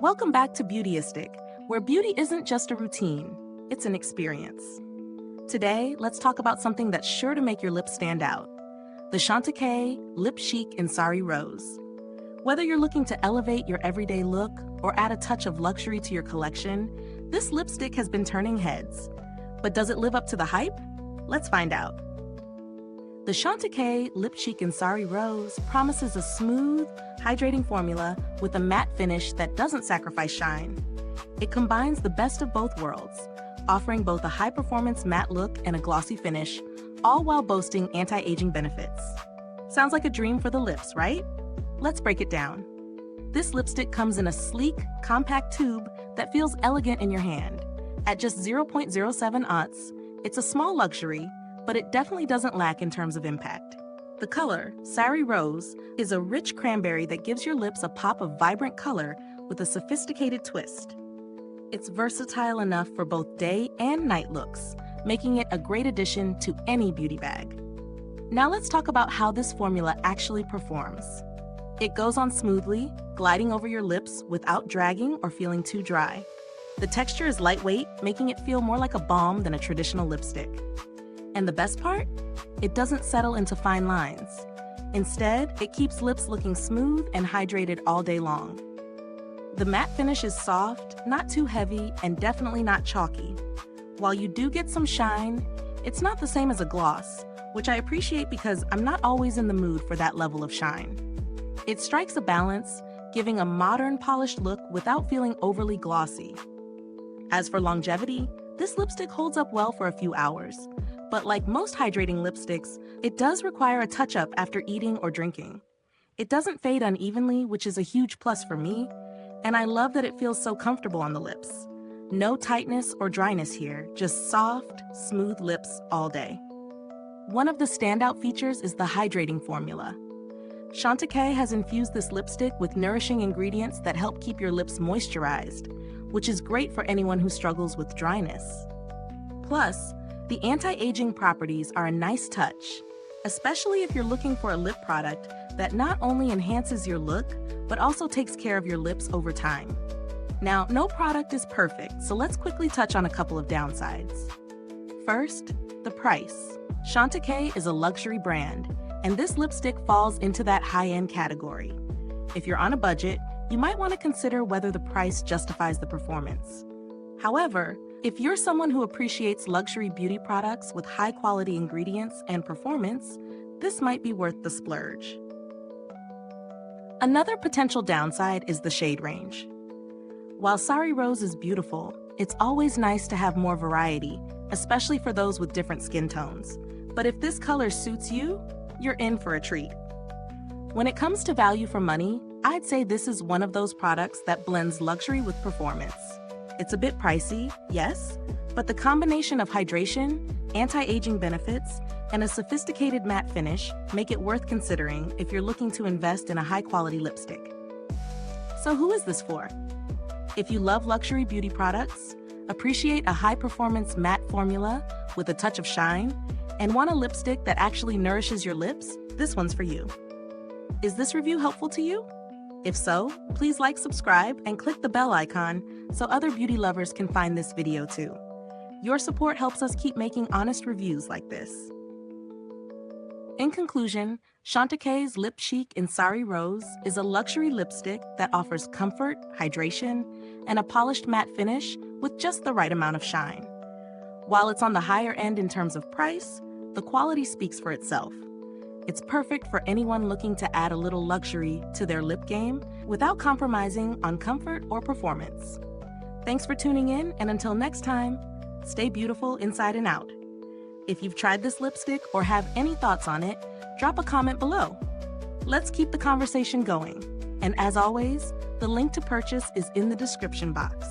Welcome back to Beautyistic, where beauty isn't just a routine, it's an experience. Today, let's talk about something that's sure to make your lips stand out. The Chantecaille Lip Chic in Sari Rose. Whether you're looking to elevate your everyday look or add a touch of luxury to your collection, this lipstick has been turning heads. But does it live up to the hype? Let's find out. The Chantecaille Lip Chic in Sari Rose promises a smooth, hydrating formula with a matte finish that doesn't sacrifice shine. It combines the best of both worlds, offering both a high-performance matte look and a glossy finish, all while boasting anti-aging benefits. Sounds like a dream for the lips, right? Let's break it down. This lipstick comes in a sleek, compact tube that feels elegant in your hand. At just 0.07 ounce, it's a small luxury, but it definitely doesn't lack in terms of impact. The color, Sari Rose, is a rich cranberry that gives your lips a pop of vibrant color with a sophisticated twist. It's versatile enough for both day and night looks, making it a great addition to any beauty bag. Now let's talk about how this formula actually performs. It goes on smoothly, gliding over your lips without dragging or feeling too dry. The texture is lightweight, making it feel more like a balm than a traditional lipstick. And the best part? It doesn't settle into fine lines. Instead, it keeps lips looking smooth and hydrated all day long. The matte finish is soft, not too heavy, and definitely not chalky. While you do get some shine, it's not the same as a gloss, which I appreciate because I'm not always in the mood for that level of shine. It strikes a balance, giving a modern, polished look without feeling overly glossy. As for longevity, this lipstick holds up well for a few hours. But like most hydrating lipsticks, it does require a touch-up after eating or drinking. It doesn't fade unevenly, which is a huge plus for me, and I love that it feels so comfortable on the lips. No tightness or dryness here, just soft, smooth lips all day. One of the standout features is the hydrating formula. Chantecaille has infused this lipstick with nourishing ingredients that help keep your lips moisturized, which is great for anyone who struggles with dryness. Plus, the anti-aging properties are a nice touch, especially if you're looking for a lip product that not only enhances your look, but also takes care of your lips over time. Now, no product is perfect, so let's quickly touch on a couple of downsides. First, the price. Chantecaille is a luxury brand, and this lipstick falls into that high-end category. If you're on a budget, you might want to consider whether the price justifies the performance. However, if you're someone who appreciates luxury beauty products with high-quality ingredients and performance, this might be worth the splurge. Another potential downside is the shade range. While Sari Rose is beautiful, it's always nice to have more variety, especially for those with different skin tones. But if this color suits you, you're in for a treat. When it comes to value for money, I'd say this is one of those products that blends luxury with performance. It's a bit pricey, yes, but the combination of hydration, anti-aging benefits, and a sophisticated matte finish make it worth considering if you're looking to invest in a high-quality lipstick. So who is this for? If you love luxury beauty products, appreciate a high-performance matte formula with a touch of shine, and want a lipstick that actually nourishes your lips, this one's for you. Is this review helpful to you? If so, please like, subscribe, and click the bell icon so other beauty lovers can find this video too. Your support helps us keep making honest reviews like this. In conclusion, Chantecaille's Lip Chic in Sari Rose is a luxury lipstick that offers comfort, hydration, and a polished matte finish with just the right amount of shine. While it's on the higher end in terms of price, the quality speaks for itself. It's perfect for anyone looking to add a little luxury to their lip game without compromising on comfort or performance. Thanks for tuning in, and until next time, stay beautiful inside and out. If you've tried this lipstick or have any thoughts on it, drop a comment below. Let's keep the conversation going. And as always, the link to purchase is in the description box.